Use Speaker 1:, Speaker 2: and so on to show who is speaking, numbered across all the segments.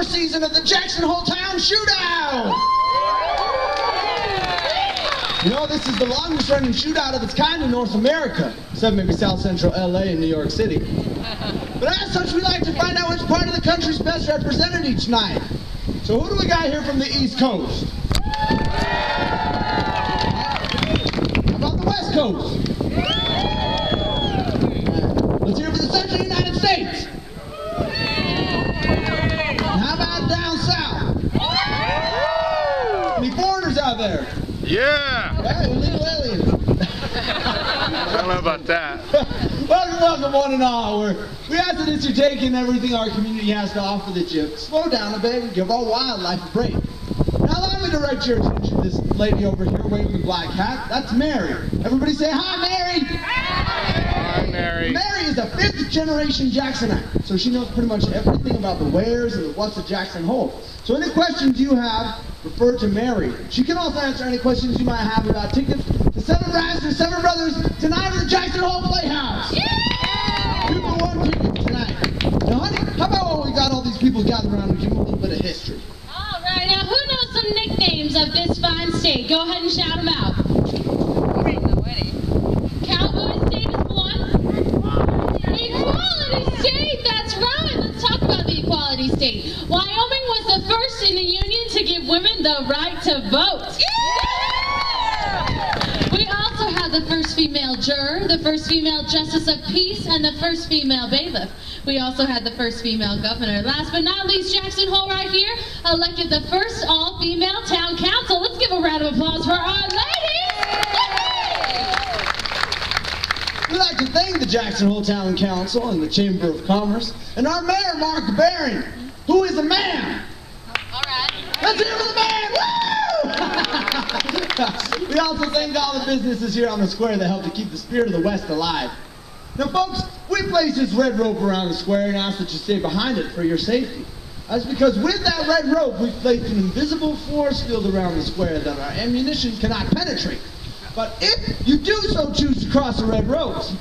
Speaker 1: first season of the Jackson Hole Town Shootout! You know, this is the longest running shootout of its kind in North America, except maybe South Central LA and New York City. But as such, we like to find out which part of the country's best represented each night. So who do we got here from the East Coast? How about the West Coast? Let's hear it for the Central United States. And how about down south? Any foreigners out there?
Speaker 2: Yeah!
Speaker 1: Hey, illegal aliens.
Speaker 2: I don't know about that.
Speaker 1: Welcome one and all. We ask that as you're taking everything our community has to offer that you slow down a bit and give our wildlife a break. Now allow me to direct your attention to this lady over here waving the black hat. That's Mary. Everybody say hi, Mary!
Speaker 2: Hi, Mary.
Speaker 1: Mary is a 5th generation Jacksonite, so she knows pretty much everything about the wheres and the what's of Jackson Hole. So any questions you have, refer to Mary. She can also answer any questions you might have about tickets to Seven Brides or Seven Brothers tonight at the Jackson Hole Playhouse. Yeah! 2-for-1 tickets tonight. Now, honey, how about while we got all these people gathered around and give them a little bit of history?
Speaker 3: All right, now who knows some nicknames of this fine state? Go ahead and shout them out. Cowboy State is one. Equality State, that's right. Let's talk about the Equality State. Wyoming was the first in the Union to give women the right to vote. Yeah! We also have the first female juror, the first female justice of peace, and the first female bailiff. We also had the first female governor. Last but not least, Jackson Hole right here elected the first all-female town council. Let's give a round of applause for our ladies.
Speaker 1: We'd like to thank the Jackson Hole Town Council and the Chamber of Commerce and our mayor, Mark Baring, who is a man.
Speaker 3: All right.
Speaker 1: Let's hear it for the man! Woo! We also thank all the businesses here on the square that help to keep the spirit of the West alive. Now, folks, we place this red rope around the square and ask that you stay behind it for your safety. That's because with that red rope, we've placed an invisible force field around the square that our ammunition cannot penetrate. But if you do so choose to cross the red ropes,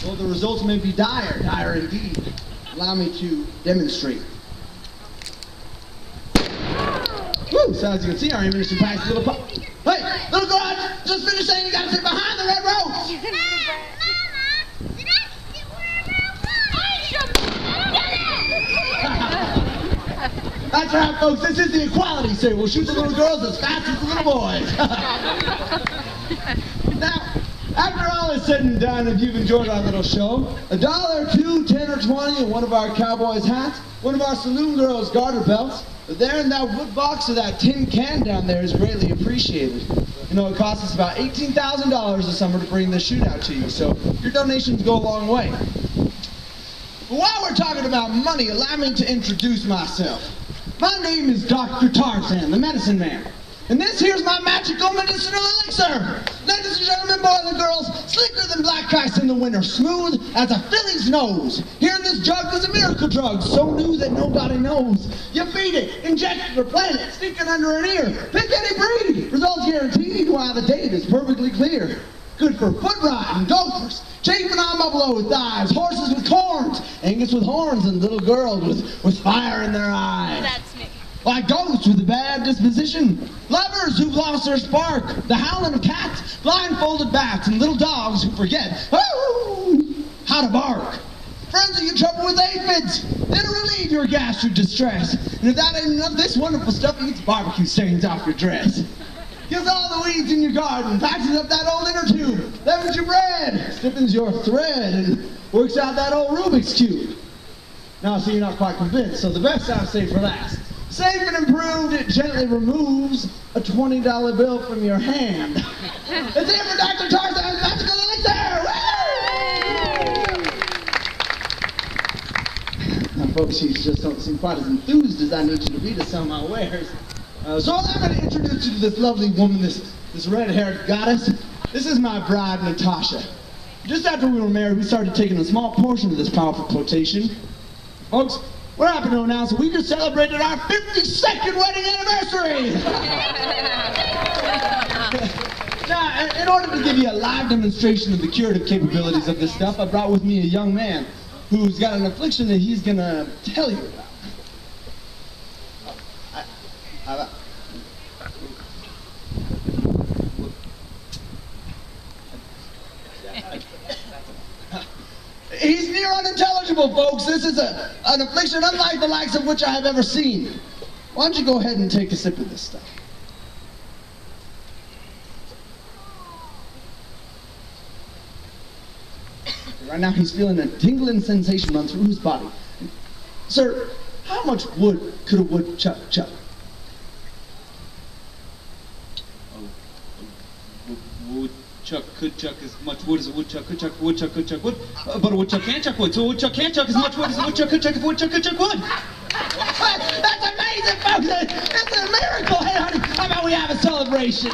Speaker 1: well, the results may be dire indeed. Allow me to demonstrate. Woo! So as you can see, our ammunition packs a little pop. Hey, little girl, just finished saying you gotta sit behind the red ropes! That's right, folks, this is the Equality State. We'll shoot the little girls as fast as the little boys. Now, after all is said and done, if you've enjoyed our little show, $1, $2, 10, or 20 in one of our cowboys' hats, one of our saloon girls' garter belts, but there in that wood box or that tin can down there is greatly appreciated. You know, it costs us about $18,000 this summer to bring this shootout to you, so your donations go a long way. But while we're talking about money, allow me to introduce myself. My name is Dr. Tarzan, the medicine man. And this here's my magical medicinal elixir. Ladies and gentlemen, boys and girls, slicker than black ice in the winter, smooth as a filly's nose. Here in this jug is a miracle drug, so new that nobody knows. You feed it, inject it, or plant it, stick it under an ear. Pick any breed, results guaranteed while the date is perfectly clear. Good for foot riding, gophers, chafing on buffalo with thighs, horses with corns, Angus with horns, and little girls with fire in their eyes.
Speaker 3: That's me.
Speaker 1: Like ghosts with a bad disposition, lovers who've lost their spark, the howling of cats, blindfolded bats, and little dogs who forget how to bark. Friends are in trouble with aphids, it'll relieve your gastric distress. And if that ain't enough, this wonderful stuff eats barbecue stains off your dress. Kills all the weeds in your garden, patches up that old inner tube, levens your bread, stiffens your thread, and works out that old Rubik's Cube. Now, see, you're not quite convinced, so the best I've saved for last. Safe and improved, it gently removes a $20 bill from your hand. It's here for Dr. Tarzan's magical elixir! Now, folks, you just don't seem quite as enthused as I need you to be to sell my wares. So I'm going to introduce you to this lovely woman, this red-haired goddess. This is my bride, Natasha. Just after we were married, we started taking a small portion of this powerful quotation. Folks, we're happy to announce that we just celebrated our 52nd wedding anniversary! Now, in order to give you a live demonstration of the curative capabilities of this stuff, I brought with me a young man who's got an affliction that he's going to tell you about. uncomfortable, folks. This is an affliction unlike the likes of which I have ever seen. Why don't you go ahead and take a sip of this stuff? Right now he's feeling a tingling sensation run through his body. Sir, how much wood could a woodchuck chuck?
Speaker 4: Woodchuck could chuck as much wood as a woodchuck could chuck. A woodchuck could chuck wood, but a woodchuck can't chuck wood. So a woodchuck can't chuck as much wood as a woodchuck could chuck if a woodchuck could chuck wood.
Speaker 1: That's amazing, folks! It's a miracle! Hey, honey, how about we have a celebration?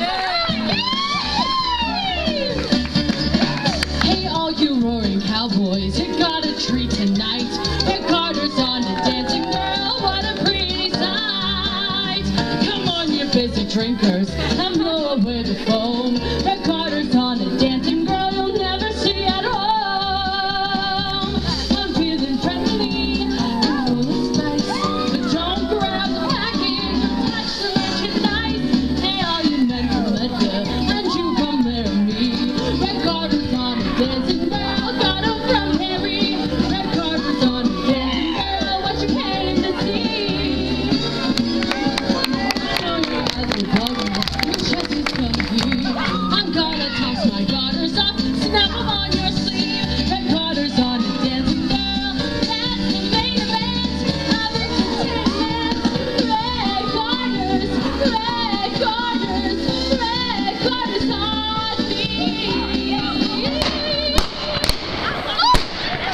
Speaker 3: Hey, all you roaring cowboys, you got a treat tonight. Red Carter's on a dancing girl, what a pretty sight. Come on, you busy drinkers, and blow away the foam. Red Carter's on a dancing girl you'll never see at home. I'm feeling friendly and full of spice, but don't grab the package, touch the merchandise. Hey, all you men from Leicester, and you come marry me. Red Carter's on a dancing girl, got him from Harry. Red Carter's on a dancing girl, what you came to see. Oh, your eyes are bugging, your chest is funky. I'm gonna toss my garters up, snap them on your sleeve. Red Carter's on a dancing girl, that's the main event of entertainment. Red Carter's on me.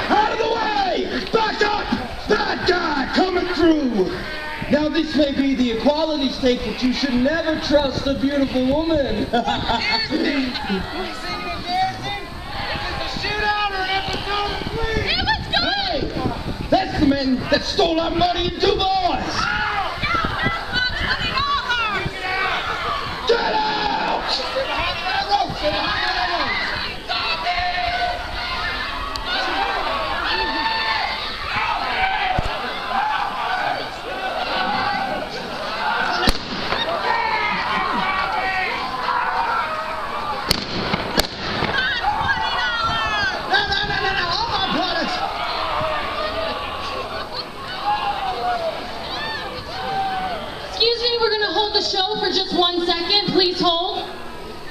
Speaker 1: Out of the way! Back up! That guy coming through! Now this may be the equality stake, but you should never trust a beautiful woman.
Speaker 5: Singing and dancing? Is this a shootout or an episode of Please?
Speaker 3: Hey, let's go!
Speaker 1: Hey! That's the man that stole our money in Dubois! Get out!
Speaker 5: Stay behind that rope! Stay behind that rope!
Speaker 1: No, all my products!
Speaker 3: Excuse me, we're gonna hold the show for just 1 second. Please hold.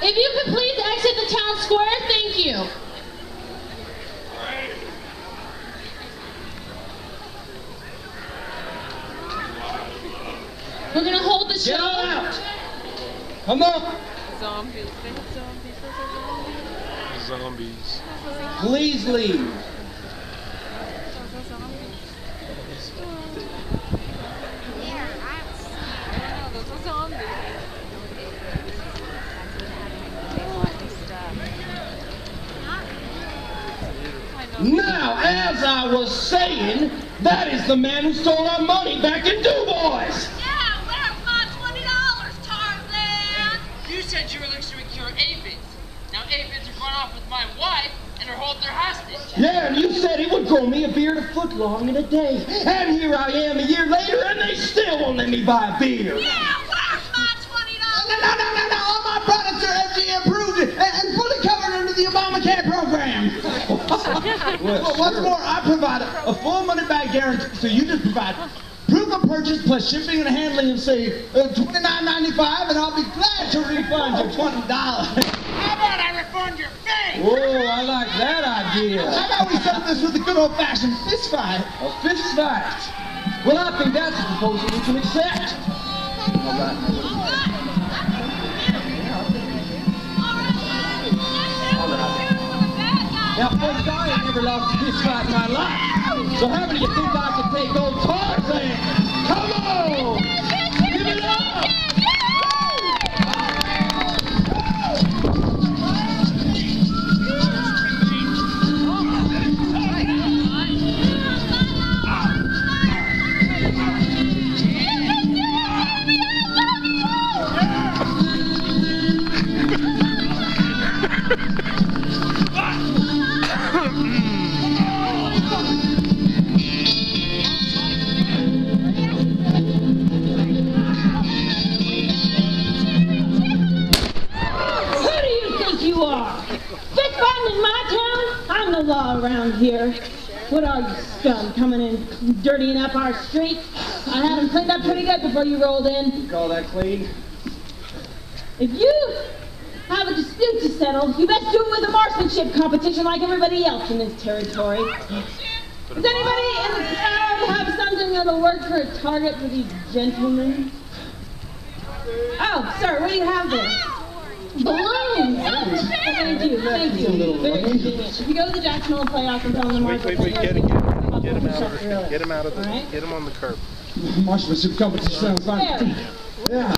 Speaker 3: If you could please exit the town square, thank you. We're gonna hold the
Speaker 1: Get on
Speaker 3: show.
Speaker 1: out! Come on!
Speaker 6: Zombies.
Speaker 2: Zombies.
Speaker 1: Please leave.
Speaker 6: Those are zombies.
Speaker 1: Now, as I was saying, that is the man who stole our money back in Dubois!
Speaker 7: Yeah, where's my $20, Tarzan?
Speaker 8: You said your elixir would cure aphids. Now aphids have run off with my wife and are holding her hostage.
Speaker 1: Yeah, and you said he would grow me a beard a foot long in a day. And here I am a year later, and they still won't let me buy a beard.
Speaker 7: Yeah, where's my $20?
Speaker 1: No. All my products are FDA approved and fully covered under the Obamacare program. What's more, I provide a full money-back guarantee, so you just provide proof of purchase plus shipping and handling and say $29.95, and I'll be glad to refund your $20.
Speaker 5: How about I refund your fee?
Speaker 1: Whoa, I like that idea. How about we settle this with a good old-fashioned fist fight? A fist fight? Well, I think that's a proposal we can accept. All right. Now, folks, I ain't never lost a fist fight in my life. So how many of you think I can take old Tarzan? Come on! Give it up!
Speaker 9: Law around here. What are you, scum, coming in dirtying up our streets? I had them cleaned up pretty good before you rolled in.
Speaker 4: You call that clean?
Speaker 9: If you have a dispute to settle, you best do it with a marksmanship competition like everybody else in this territory. Does anybody in the crowd have something that'll work for a target for these gentlemen? Oh, sir, what do you have there? Balloons! Thank you. Very convenient. If you go to the Jackson Hole playoff and tell them the
Speaker 2: Wait, get him out of the, get him on the curb.
Speaker 1: Marksmanship competition sounds fun.
Speaker 9: There.
Speaker 1: Yeah.